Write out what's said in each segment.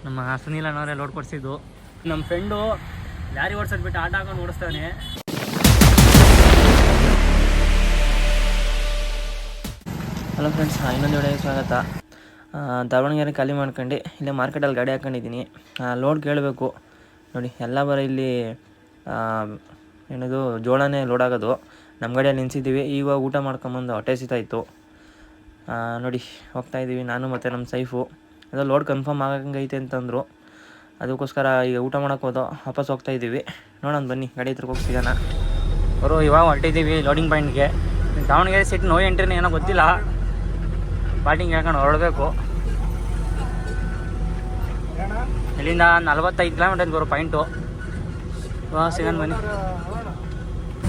ನಮ್ಮ ಸುನೀಲನವರೇ ಲೋಡ್ ಕೊಡಿಸಿದ್ದು. ನಮ್ಮ friend lorry ಓಡಿಸೋದು ಬಿಟ್ಟು ಆಟ ಹಾಕೊಂಡು ಓಡಿಸ್ತಾನೆ. ಹಲೋ ಫ್ರೆಂಡ್ಸ್, ಇನ್ನೊಂದು ವಿಡಿಯೋಗೆ ಸ್ವಾಗತ. ದಾವಣಗೆರೆ ಖಾಲಿ ಮಾಡ್ಕೊಂಡು ಇಲ್ಲೇ ಮಾರ್ಕೆಟಲ್ಲಿ ಗಾಡಿ ಹಾಕ್ಕೊಂಡಿದ್ದೀನಿ. ಲೋಡ್ ಕೇಳಬೇಕು ನೋಡಿ. ಎಲ್ಲ ಬರೋ ಇಲ್ಲಿ ಏನದು ಜೋಳನೇ ಲೋಡ್ ಆಗೋದು. ನಮ್ಮ ಗಾಡಿಯಲ್ಲಿ ನಿಲ್ಸಿದ್ದೀವಿ. ಈಗ ಊಟ ಮಾಡ್ಕೊಂಬಂದು ಹೊಟ್ಟೆ ಸಿತಾಯಿತ್ತು ನೋಡಿ. ಹೋಗ್ತಾಯಿದ್ದೀವಿ ನಾನು ಮತ್ತು ನಮ್ಮ ಸೈಫು. ಅದು ಲೋಡ್ ಕನ್ಫರ್ಮ್ ಆಗಂಗೈತೆ ಅಂತಂದರು. ಅದಕ್ಕೋಸ್ಕರ ಈಗ ಊಟ ಮಾಡೋಕ್ಕೆ ಹೋದೋ ವಾಪಸ್ ಹೋಗ್ತಾಯಿದ್ದೀವಿ. ನೋಡೋಣ ಬನ್ನಿ, ಗಾಡಿ ಹತ್ರಕ್ಕೆ ಹೋಗಿ ಸಿಗೋಣ. ಅವರು ಇವಾಗ ಹೊರಟಿದ್ದೀವಿ ಲೋಡಿಂಗ್ ಪಾಯಿಂಟ್ಗೆ. ದಾವಣಗೆರೆ ಸಿಟಿ ನೋ ಎಂಟ್ರಿನ ಏನೋ ಗೊತ್ತಿಲ್ಲ. ಪಾರ್ಟಿಂಗ್ ಹಾಕೊಂಡು ಹೊರಡಬೇಕು. ಇಲ್ಲಿಂದ 45 ಕಿಲೋಮೀಟರ್ ಬರೋ ಪಾಯಿಂಟು. ಇವಾಗ ಸಿಗೋಣ ಬನ್ನಿ.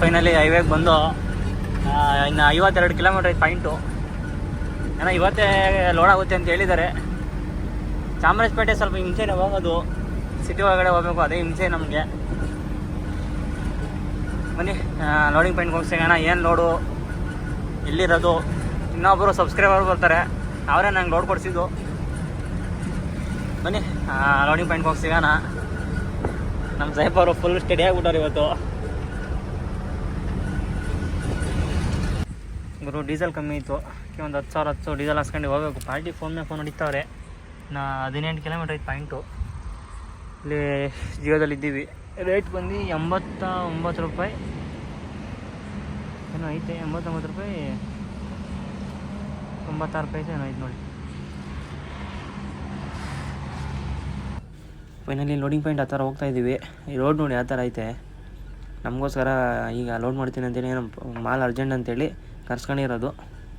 ಫೈನಲಿ ಹೈವೇಗೆ ಬಂದು ಇನ್ನು 52 ಕಿಲೋಮೀಟರ್ ಐತೆ ಪಾಯಿಂಟು. ಏನೋ ಇವತ್ತೇ ಲೋಡ್ ಆಗುತ್ತೆ ಅಂತ ಹೇಳಿದ್ದಾರೆ. ಚಾಮರಾಜಪೇಟೆ ಸ್ವಲ್ಪ ಹಿಂಸೆನೇ ಹೋಗೋದು, ಸಿಟಿ ಒಳಗಡೆ ಹೋಗಬೇಕು, ಅದೇ ಹಿಂಸೆ ನಮಗೆ. ಬನ್ನಿ ಲೋಡಿಂಗ್ ಪಾಯಿಂಟ್ಗೆ ಹೋಗಿ ಸಿಗೋಣ. ಏನು ಲೋಡು, ಎಲ್ಲಿರೋದು. ಇನ್ನೊಬ್ಬರು ಸಬ್ಸ್ಕ್ರೈಬರ್ ಬರ್ತಾರೆ, ಅವರೇ ನಂಗೆ ಲೋಡ್ ಕೊಡಿಸಿದ್ದು. ಬನ್ನಿ ಲೋಡಿಂಗ್ ಪಾಯಿಂಟ್ಗೆ ಹೋಗಿ ಸಿಗೋಣ. ನಮ್ಮ ಸಾಹೇಬರು ಫುಲ್ ಸ್ಟಡಿ ಆಗಿಬಿಟ್ಟವ್ರು ಇವತ್ತು. ಗುರು ಡೀಸೆಲ್ ಕಮ್ಮಿ ಇತ್ತು, ಒಂದು 10,000 ಡೀಸೆಲ್ ಹಾಸ್ಕೊಂಡು ಹೋಗ್ಬೇಕು. ಪಾರ್ಟಿ ಫೋನ್ ಹೊಡಿತಾವ್ರೆ. 18 ಕಿಲೋಮೀಟರ್ ಐತೆ ಪಾಯಿಂಟು. ಇಲ್ಲಿ ಜಿಯೋದಲ್ಲಿದ್ದೀವಿ. ರೇಟ್ ಬಂದು 89 ರೂಪಾಯಿ ಏನೋ ಐತೆ. 89 ರೂಪಾಯಿ 96 ರೂಪಾಯಿ ಏನೋ ಐತೆ ನೋಡಿ. ಫೈನಲಿ ಲೋಡಿಂಗ್ ಪಾಯಿಂಟ್ ಆ ಥರ ಹೋಗ್ತಾಯಿದ್ದೀವಿ. ಈ ರೋಡ್ ನೋಡಿ ಯಾವ ಥರ ಐತೆ. ನಮಗೋಸ್ಕರ ಈಗ ಲೋಡ್ ಮಾಡ್ತೀನಿ ಅಂತೇಳಿ ನಮ್ಮ ಮಾಲ್ ಅರ್ಜೆಂಟ್ ಅಂತೇಳಿ ಕರ್ಸ್ಕೊಂಡಿರೋದು.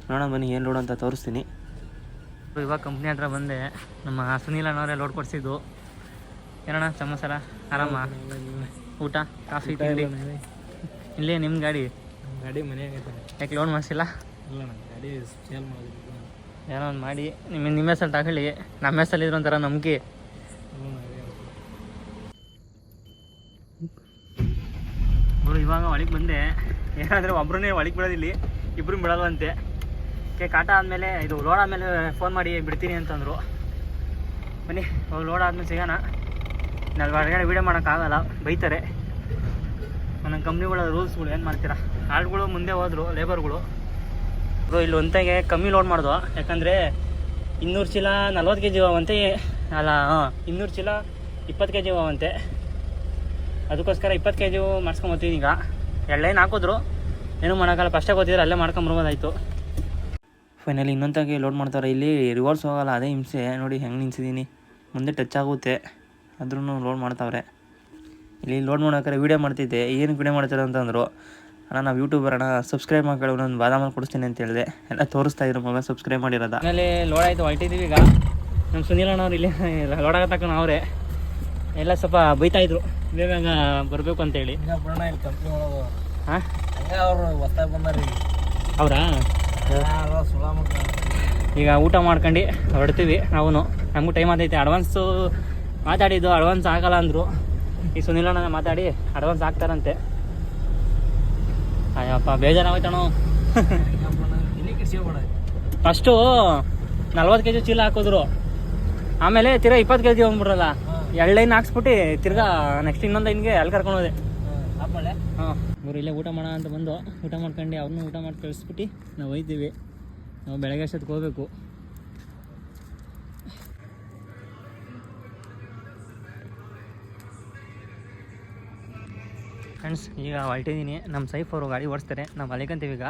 ನೋಡೋಣ ಬನ್ನಿ ಏನು ಲೋಡ್ ಅಂತ ತೋರಿಸ್ತೀನಿ. ಇವಾಗ ಕಂಪ್ನಿ ಹತ್ರ ಬಂದೆ. ನಮ್ಮ ಸುನೀಲನವರೇ ಲೋಡ್ ಕೊಡಿಸಿದ್ದು. ಏನಣ್ಣ ಸಮಾಚಾರ, ಆರಾಮ? ಊಟ ಕಾಫಿ ತಿಂಡಿ ಇಲ್ಲೇ? ನಿಮ್ಮ ಗಾಡಿ ಮನೆಯಾಗ ಯಾಕೆ ಲೋಡ್ ಮಾಡಿಸಿಲ್ಲ? ಗಾಡಿ ಸೇಲ್ ಮಾಡಿದ್ವಿ. ಏನೋ ಒಂದು ಮಾಡಿ ನಿಮ್ಮ ಹೆಸರು ತಗೊಳ್ಳಿ. ನಮ್ಮ ಹೆಸರಲ್ಲಿ ಇರೋ ಒಂಥರ ನಂಬಿಕೆ. ಇವಾಗ ಒಳಗೆ ಬಂದೆ. ಏನಾದರೆ ಒಬ್ಬರನ್ನೇ ಒಳಗೆ ಬಿಡೋದಿಲ್ಲಿ, ಇಬ್ಬರು ಬಿಡಲ್ವಂತೆ. ಕಾಟ ಆದಮೇಲೆ ಇದು ಲೋಡ್ ಆದಮೇಲೆ ಫೋನ್ ಮಾಡಿ ಬಿಡ್ತೀನಿ ಅಂತಂದರು. ಬನ್ನಿ ಅವ್ರು ಲೋಡ್ ಆದಮೇಲೆ ಸಿಗೋಣ. ನಾನು ಹೊರಗಡೆ ವೀಡಿಯೋ ಮಾಡೋಕ್ಕಾಗಲ್ಲ, ಬೈತಾರೆ. ನನ್ನ ಕಂಪ್ನಿಗಳ ರೂಲ್ಸ್ಗಳು ಏನು ಮಾಡ್ತೀರಾ. ಆಳ್ಗಳು ಮುಂದೆ ಹೋದರು, ಲೇಬರ್ಗಳು. ಇಲ್ಲಿ ಒಂತಾಗೆ ಕಮ್ಮಿ ಲೋಡ್ ಮಾಡ್ದು. ಯಾಕಂದರೆ 200 ಚೀಲ 40 kg ಅವಂತೆ. ಅಲ್ಲ 200 ಚೀಲ 20 kg ಅವಂತೆ. ಅದಕ್ಕೋಸ್ಕರ 20 kg ಮಾಡಿಸ್ಕೊಂಬತ್ತೀನಿ. ಈಗ 2 ಲೈನ್ ಹಾಕಿದ್ರು, ಏನೂ ಮಾಡೋಕ್ಕಲ್ಲ. ಫಸ್ಟೇ ಗೊತ್ತಿದ್ರೆ ಅಲ್ಲೇ ಮಾಡ್ಕೊಂಬರ್ಬೋದಾಯಿತು. ಫೈನಲಿ ಇನ್ನೊಂದಾಗೆ ಲೋಡ್ ಮಾಡ್ತಾರೆ. ಇಲ್ಲಿ ರಿವರ್ಸ್ ಹೋಗಲ್ಲ, ಅದೇ ಹಿಂಸೆ ನೋಡಿ. ಹೆಂಗೆ ನಿಲ್ಸಿದ್ದೀನಿ, ಮುಂದೆ ಟಚ್ ಆಗುತ್ತೆ ಆದ್ರೂ ಲೋಡ್ ಮಾಡ್ತಾವ್ರೆ. ಇಲ್ಲಿ ಲೋಡ್ ಮಾಡೋಕ್ಕಾರೆ ವೀಡಿಯೋ ಮಾಡ್ತಿದ್ದೆ. ಏನಕ್ಕೆ ವೀಡಿಯೋ ಮಾಡ್ತಾರೆ ಅಂತಂದರು. ಅಣ್ಣ ನಾವು ಯೂಟ್ಯೂಬರ್ ಅಣ್ಣ, ಸಬ್ಸ್ಕ್ರೈಬ್ ಮಾಡ್ಕೊಳ್ಳಿ, ನಾನು ಬಾದಾಮಲ್ಲಿ ಕೊಡಿಸ್ತೀನಿ ಅಂತ ಹೇಳಿದೆ. ಎಲ್ಲ ತೋರಿಸ್ತಾಯಿದ್ರು ಮೊಬೈಲ್ ಸಬ್ಸ್ಕ್ರೈಬ್ ಮಾಡಿರೋದು. ಆಮೇಲೆ ಲೋಡ್ ಆಯಿತು, ಹೊರಟಿದ್ದೀವಿ. ಈಗ ನಮ್ಮ ಸುನೀಲಣ್ಣವ್ರು ಇಲ್ಲಿ ಲೋಡ್ ಆಗತಕ್ಕ ಅವರೇ ಎಲ್ಲ ಸ್ವಲ್ಪ ಬೈತಾಯಿದ್ರು, ಬೇಗ ಬರಬೇಕು ಅಂತೇಳಿ. ಹಾಂ ಅವರು ಹೊಸ್ತಾಗಿ ಬಂದಾರಿ ಅವರಾ. ಈಗ ಊಟ ಮಾಡ್ಕೊಂಡು ಹೊರಡ್ತೀವಿ ನಾವು. ನಮಗೂ ಟೈಮ್ ಆದೈತೆ. ಅಡ್ವಾನ್ಸು ಮಾತಾಡಿದ್ದು, ಅಡ್ವಾನ್ಸ್ ಆಗಲ್ಲ ಅಂದರು. ಈ ಸುನೀಲಣ್ಣ ಮಾತಾಡಿ ಅಡ್ವಾನ್ಸ್ ಆಗ್ತಾರಂತೆ. ಅಯ್ಯಪ್ಪ ಬೇಜಾರಾಗೋಯ್ತಣೋ. ಫಸ್ಟು 40 kg ಚೀಲ ಹಾಕಿದ್ರು, ಆಮೇಲೆ ತಿರ್ಗಾ 20 kg ಹೋಗ್ಬಿಟ್ರಲ್ಲ. 2 ಲೈನ್ ಹಾಕ್ಸ್ಬಿಟ್ಟು ತಿರ್ಗಾ ನೆಕ್ಸ್ಟ್ ಇನ್ನೊಂದು ಲೈನ್ಗೆ ಅಲ್ಲಿ ಕರ್ಕೊಂಡು ಹೋದೆ. ಹಾಂ ಇವರು ಇಲ್ಲೇ ಊಟ ಮಾಡೋಣ ಅಂತ ಬಂದು ಊಟ ಮಾಡ್ಕೊಂಡು ಅವ್ರನ್ನೂ ಊಟ ಮಾಡಿ ಕಳಿಸ್ಬಿಟ್ಟು ನಾವು ಹೋಯ್ತೀವಿ. ನಾವು ಬೆಳಗ್ಗೆ ಅಷ್ಟೊತ್ತಿಗೆ ಹೋಗ್ಬೇಕು. ಫ್ರೆಂಡ್ಸ್ ಈಗ ಹೊರಟಿದ್ದೀನಿ. ನಮ್ಮ ಸೈಫ್ ಅವರು ಗಾಡಿ ಓಡಿಸ್ತಾರೆ, ನಾವು ಅಲ್ಲಿಗಂತೀವಿ. ಈಗ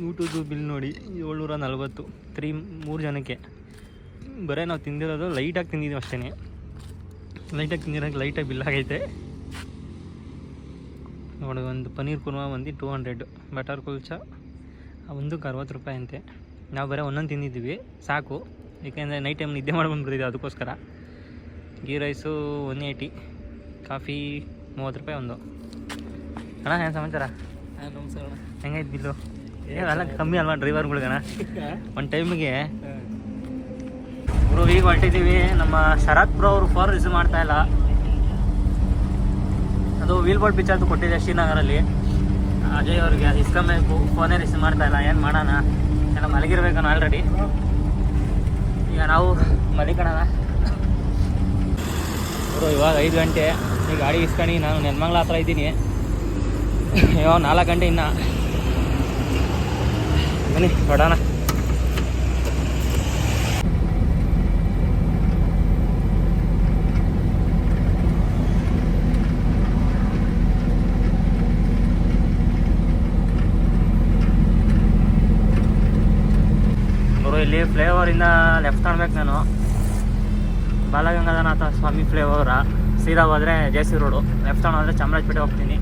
ಊಟದ್ದು ಬಿಲ್ ನೋಡಿ 740 3 ಜನಕ್ಕೆ. ಬರೀ ನಾವು ತಿಂದಿರೋದು ಲೈಟಾಗಿ ತಿಂದಿದ್ದೀವಿ ಅಷ್ಟೇ. ಲೈಟಾಗಿ ತಿಂದಿರೋಕ್ಕೆ ಲೈಟಾಗಿ ಬಿಲ್ ಆಗೈತೆ ನೋಡಿ. ಒಂದು ಪನ್ನೀರ್ ಕುರ್ಮಾ ಬಂದು 200, ಬಟರ್ ಕುಲ್ಚಾ ಒಂದಕ್ಕೆ 60 ರೂಪಾಯಿ ಅಂತೆ. ನಾವು ಬರೀ ಒಂದೊಂದು ತಿಂದಿದ್ದೀವಿ ಸಾಕು, ಏಕೆಂದರೆ ನೈಟ್ ಟೈಮ್ ನಿದ್ದೆ ಮಾಡ್ಕೊಂಡು ಬರ್ತಿದ್ದೀವಿ ಅದಕ್ಕೋಸ್ಕರ. ಗೀ ರೈಸು 180, ಕಾಫಿ 30 ರೂಪಾಯಿ ಒಂದು. ಅಣ್ಣ ಏನು ಸಮಾಚಾರ? ನಮಸ್ಕಾರ. ಹೆಂಗೈತೆ ಬಿಲ್ಲು? ಅಲ್ಲ ಕಮ್ಮಿ ಅಲ್ವಾ ಡ್ರೈವರ್ಗಳ್ಗಣ ಒಂದು ಟೈಮಿಗೆ? ಬ್ರೋ ಈಗ ಹೊರಟಿದ್ದೀವಿ. ನಮ್ಮ ಶರತ್ ಬ್ರೋ ಅವರು ಫೋನ್ ರಿಸೀವ್ ಮಾಡ್ತಾಯಿಲ್ಲ. ಅದು ವೀಲ್ ಬೋರ್ಡ್ ಪಿಚ್ಚರ್ದು ಕೊಟ್ಟಿದ್ದೆ ಶ್ರೀನಗರಲ್ಲಿ. ಅಜಯ್ ಅವ್ರಿಗೆ ಇಸ್ಕೊಬೇಕು, ಫೋನೇ ರಿಸೀವ್ ಮಾಡ್ತಾಯಿಲ್ಲ. ಏನು ಮಾಡೋಣ, ಎಲ್ಲ ಮಲಗಿರ್ಬೇಕಣ್ಣ ಆಲ್ರೆಡಿ. ಈಗ ನಾವು ಮಲಿಕಣ ಇವಾಗ 5 ಗಂಟೆ. ಈ ಗಾಡಿ ಇಸ್ಕೊಂಡು ನಾನು ನೆಲಮಂಗಲ ಹತ್ರ ಇದ್ದೀನಿ. ಇವಾಗ 4 ಗಂಟೆ ಇನ್ನು. ಬನ್ನಿ ನೋಡೋಣ. ಇಲ್ಲಿ ಫ್ಲೇವರಿಂದ ಲೆಫ್ಟ್ ತಗೊಳ್ಬೇಕು ನಾನು. ಬಾಲಗಂಗಾಧರನಾಥ ಸ್ವಾಮಿ ಫ್ಲೇವರ ಸೀದಾ ಹೋದರೆ ಜೆ.ಸಿ. ರೋಡು, ಲೆಫ್ಟ್ ತಗೊಂಡ್ರೆ ಚಾಮರಾಜಪೇಟೆ ಹೋಗ್ತೀನಿ.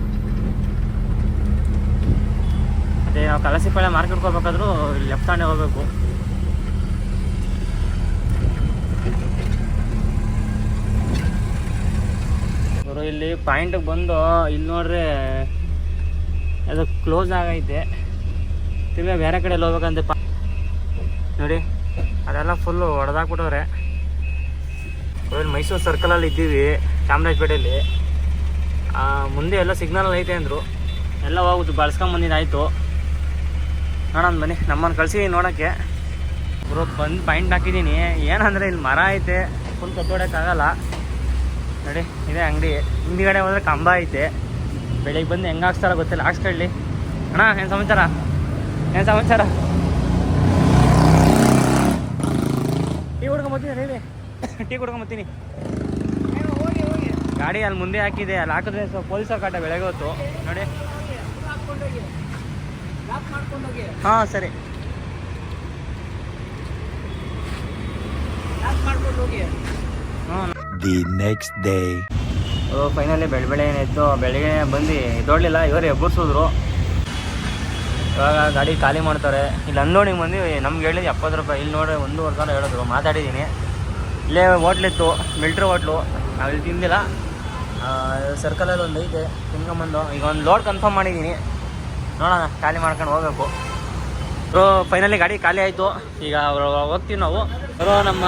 ಅದೇ ನಾವು ಕಲಸಿಪಾಳ್ಯ ಮಾರ್ಕೆಟ್ಗೆ ಹೋಗ್ಬೇಕಾದ್ರೂ ಲೆಫ್ಟ್ ತಗೊಂಡೇ ಹೋಗ್ಬೇಕು. ಅವರು ಇಲ್ಲಿ ಪಾಯಿಂಟಿಗೆ ಬಂದು ಇಲ್ಲಿ ನೋಡ್ರೆ ಅದು ಕ್ಲೋಸ್ ಆಗೈತೆ. ತಿರ್ಗಾ ಬೇರೆ ಕಡೆ ಹೋಗ್ಬೇಕಂತೆ ನೋಡಿ, ಅದೆಲ್ಲ ಫುಲ್ಲು ಹೊಡೆದಾಕ್ಬಿಟ್ಟವ್ರೆ. ಇಲ್ಲಿ ಮೈಸೂರು ಸರ್ಕಲಲ್ಲಿ ಇದ್ದೀವಿ, ಚಾಮರಾಜಪೇಟೆಯಲ್ಲಿ. ಮುಂದೆ ಎಲ್ಲ ಸಿಗ್ನಲ್ ಐತೆ ಅಂದರು, ಎಲ್ಲ ಹೋಗುದು ಬಳಸ್ಕೊಂಬಂದಿದ್ದಾಯಿತು. ನೋಡೋಣ ಬನ್ನಿ. ನಮ್ಮನ್ನು ಕಳಿಸಿ ನೋಡೋಕ್ಕೆ ಬ್ರೋ ಬಂದು ಪಾಯಿಂಟ್ ಹಾಕಿದ್ದೀನಿ. ಏನಂದರೆ ಇಲ್ಲಿ ಮರ ಐತೆ, ಫುಲ್ ಕತ್ತೋಡೋಕ್ಕಾಗಲ್ಲ. ನೋಡಿ ಇದೇ ಅಂಗಡಿ. ಹಿಂದಿಗಡೆ ಹೋದರೆ ಕಂಬ ಐತೆ. ಬೆಳಿಗ್ಗೆ ಬಂದು ಹೆಂಗೆ ಹಾಕ್ಸ್ತಾರ ಗೊತ್ತಿಲ್ಲ, ಹಾಕ್ಸ್ಕೊಳ್ಳಿ. ಅಣ್ಣ ಏನು ಸಮಾಚಾರ? ಟೀ ಕುಡ್ಕೊಂಬತ್ತೀನಿ ಹೇಳಿ. ಟೀ ಕುಡ್ಕೊಂಬತ್ತೀನಿ. ಗಾಡಿ ಅಲ್ಲಿ ಮುಂದೆ ಹಾಕಿದೆ, ಅಲ್ಲಿ ಹಾಕಿದ್ರೆ ಸ್ವಲ್ಪ ಪೊಲೀಸರ ಕಾಟ ಬೆಳಗ್ಗೆ ಹೊತ್ತು. ನೋಡಿ ಹಾಂ ಸರಿ. The next day. ಫೈನಲಿ ಬೆಳೆ ಏನಾಯಿತು, ಬೆಳಗ್ಗೆ ಬಂದು ದೊಡ್ಲಿಲ್ಲ, ಇವರು ಎಬ್ಬರಿಸಿದ್ರು. ಇವಾಗ ಗಾಡಿ ಖಾಲಿ ಮಾಡ್ತಾರೆ. ಇಲ್ಲಿ ಅನ್ಲೋಡಿಂಗ್ ಬಂದು ನಮ್ಗೆ ಹೇಳಿದ್ದು 70 ರೂಪಾಯಿ. ಇಲ್ಲಿ ನೋಡಿ 1,500 ಹೇಳಿದ್ರು. ಮಾತಾಡಿದ್ದೀನಿ. ಇಲ್ಲೇ ಹೋಟ್ಲಿತ್ತು, ಮಿಲ್ಟ್ರಿ ಹೋಟ್ಲು. ನಾವು ಇಲ್ಲಿ ತಿಂದಿಲ್ಲ. ಸರ್ಕಲಲ್ಲಿ ಒಂದು ಐತೆ, ತಿನ್ಕೊಂಬಂದು ಈಗ ಒಂದು ಲೋಡ್ ಕನ್ಫರ್ಮ್ ಮಾಡಿದ್ದೀನಿ. ನೋಡೋಣ, ಖಾಲಿ ಮಾಡ್ಕೊಂಡು ಹೋಗ್ಬೇಕು. ಫೈನಲಿ ಗಾಡಿ ಖಾಲಿ ಆಯಿತು. ಈಗ ಅವರು ಹೋಗ್ತೀವಿ ನಾವು. ನಮ್ಮ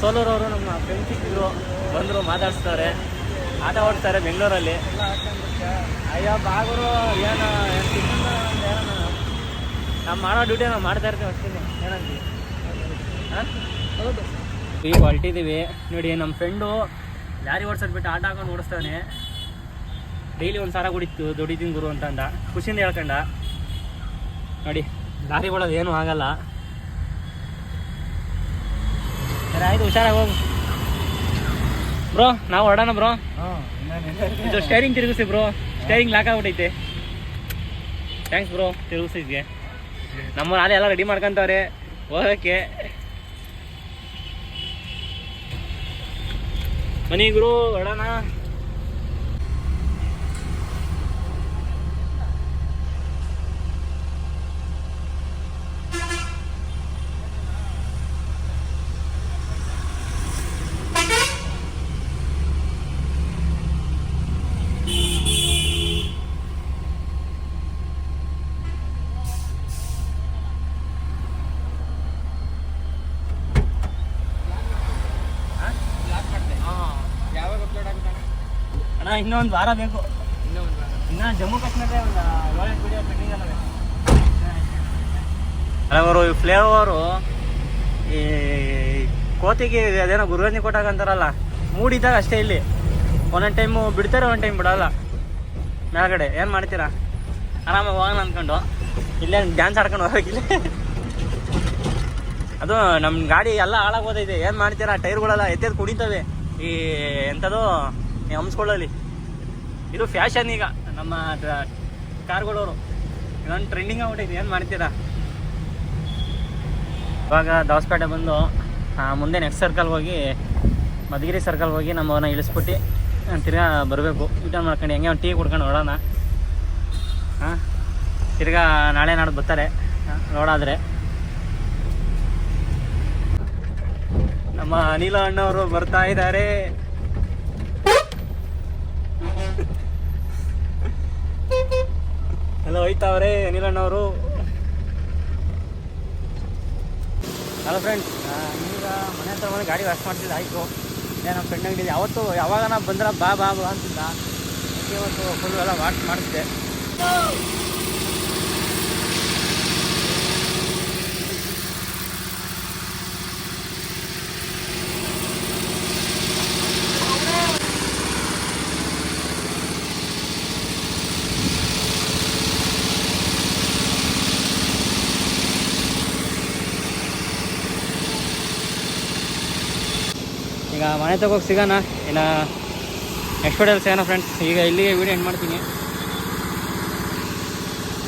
ಸೋಲೂರವರು ನಮ್ಮ ಫ್ರೆಂಡ್ಸ್ ಇದ್ದರು, ಬಂದರು, ಮಾತಾಡಿಸ್ತಾರೆ, ಆಟ ಓಡಿಸ್ತಾರೆ ಬೆಂಗಳೂರಲ್ಲಿ. ಅಯ್ಯೋ ಬಾಗರು ಏನು ನಾವು ಮಾಡೋ ಡ್ಯೂಟಿ ನಾವು ಮಾಡ್ತಾ ಇರ್ತೀವಿ ಅಷ್ಟೇ. ಏನಂತೀವಿ? ಹಾಂ ಹೌದು. ಈಗ ಹೊರಟಿದ್ದೀವಿ. ನೋಡಿ ನಮ್ಮ ಫ್ರೆಂಡು ಲಾರಿ ಓಡಿಸೋದ್ಬಿಟ್ಟು ಆಟ ಹಾಕೊಂಡು ಓಡಿಸ್ತಾನೆ. ಡೈಲಿ 1,000 ದುಡಿತೀನಿ ಗುರು ಅಂತಂದ, ಖುಷಿಯಿಂದ ಹೇಳ್ಕೊಂಡ. ನೋಡಿ ಲಾರಿ ಓಡೋದು ಏನೂ ಆಗಲ್ಲ. ಸರಿ ಆಯಿತು, ಹುಷಾರಾಗಿ ಹೋಗು ಬ್ರೋ. ನಾವು ಹೊರಡೋಣ ಬ್ರೋ. ಇದು ಸ್ಟೇರಿಂಗ್ ತಿರುಗಿಸಿ ಬ್ರೋ, ಸ್ಟೇರಿಂಗ್ ಲಾಕ್ ಆಗ್ಬಿಟ್ಟೈತೆ. ಥ್ಯಾಂಕ್ಸ್ ಬ್ರೋ ತಿರುಗಿಸಿದ್ಗೆ. ನಮ್ಮ ನಾಳೆ ಎಲ್ಲ ರೆಡಿ ಮಾಡ್ಕೊಂತವ್ರೆ ಹೋಗೋಕ್ಕೆ. ಮನೆಗುರು ಹೊರಡೋಣ. ಅಣ್ಣ ಇನ್ನೊಂದು ವಾರ ಬೇಕು. ಇನ್ನು ಜಮ್ಮು ಕಾಶ್ಮೀರದಲ್ಲಿ ಒಂದು 7 ವಿಡಿಯೋ ಪೆಂಡಿಂಗ್ ಅಲ್ಲ. ಅವರು ಈ ಫ್ಲೇವರು ಈ ಕೋತಿಗೆ ಅದೇನೋ ಗುರುಗಂಜಿ ಕೊಟ್ಟಾಗ ಅಂತಾರಲ್ಲ, ಮೂಡಿದ್ದಾಗ ಅಷ್ಟೇ. ಇಲ್ಲಿ ಒಂದೊಂದು ಟೈಮು ಬಿಡ್ತಾರೆ, ಒಂದು ಟೈಮ್ ಬಿಡೋಲ್ಲ. ಮೇಲ್ಗಡೆ ಏನು ಮಾಡ್ತೀರಾ, ಆರಾಮಾಗಿ ಹೋಗೋಣ ಅಂದ್ಕೊಂಡು ಇಲ್ಲೇ ಡ್ಯಾನ್ಸ್ ಆಡ್ಕೊಂಡು ಹೋಗಿಲ್ಲ. ಅದು ನಮ್ಮ ಗಾಡಿ ಎಲ್ಲ ಹಾಳಾಗೋದೈತೆ. ಏನು ಮಾಡ್ತೀರಾ, ಟೈರ್ಗಳೆಲ್ಲ ಎತ್ತೆದು ಕುಡಿತವೆ. ಈ ಎಂಥದ್ದು ಈ ಹಂಸ್ಕೊಳ್ಳಲಿ. ಇದು ಫ್ಯಾಷನ್ ಈಗ ನಮ್ಮ ಕಾರ್ಗಳವರು. ಇದೊಂದು ಟ್ರೆಂಡಿಂಗ್ ಆಗ್ಬಿಟ್ಟೈತೆ. ಏನು ಮಾಡ್ತೀರಾ? ಇವಾಗ ದವಸಪೇಟೆ ಬಂದು ಮುಂದೆ ನೆಕ್ಸ್ಟ್ ಸರ್ಕಲ್ಗೆ ಹೋಗಿ, ಮಧುಗಿರಿ ಸರ್ಕಲ್ಗೆ ಹೋಗಿ ನಮ್ಮವನ್ನ ಇಳಿಸ್ಬಿಟ್ಟು ತಿರ್ಗಾ ಬರಬೇಕು. ರಿಟರ್ನ್ ಮಾಡ್ಕೊಂಡು ಹೆಂಗೆ ಒಂದು ಟೀ ಕುಡ್ಕೊಂಡು ನೋಡೋಣ. ಹಾಂ, ತಿರ್ಗಾ ನಾಳೆ ನಾಡ್ದು ಬರ್ತಾರೆ ನೋಡಾದರೆ. ನಮ್ಮ ಅನಿಲ ಅಣ್ಣವರು ಬರ್ತಾ ಇದ್ದಾರೆ. ಎಲ್ಲ ಹೋಯ್ತಾವ್ರೆ ಅನಿಲ ಅಣ್ಣವರು. ಹಲೋ ಫ್ರೆಂಡ್ಸ್, ಈಗ ಮನೆ ಹತ್ರ ಬಂದು ಗಾಡಿ ವಾಶ್ ಮಾಡ್ತಿದ್ದೆ. ಆಯಿತು, ನಮ್ಮ ಫ್ರೆಂಡ್ ಅಂಗಡಿ ಯಾವತ್ತು ಯಾವಾಗ ನಾ ಬಂದ್ರೆ ಬಾ ಬಾ ಬಾ ಅಂತಿದ್ದ. ಇವತ್ತು ಫುಲ್ ಎಲ್ಲ ವಾಶ್ ಮಾಡಿಸಿದೆ. ಈಗ ಮನೆ ತಗೋಗಿ ಸಿಗೋಣ, ಇನ್ನು ನೆಕ್ಸ್ಟ್ ವಿಡಿಯೋದಲ್ಲಿ ಸಿಗೋಣ ಫ್ರೆಂಡ್ಸ್. ಈಗ ಇಲ್ಲಿಗೆ ವಿಡಿಯೋ ಎಂಡ್ ಮಾಡ್ತೀನಿ.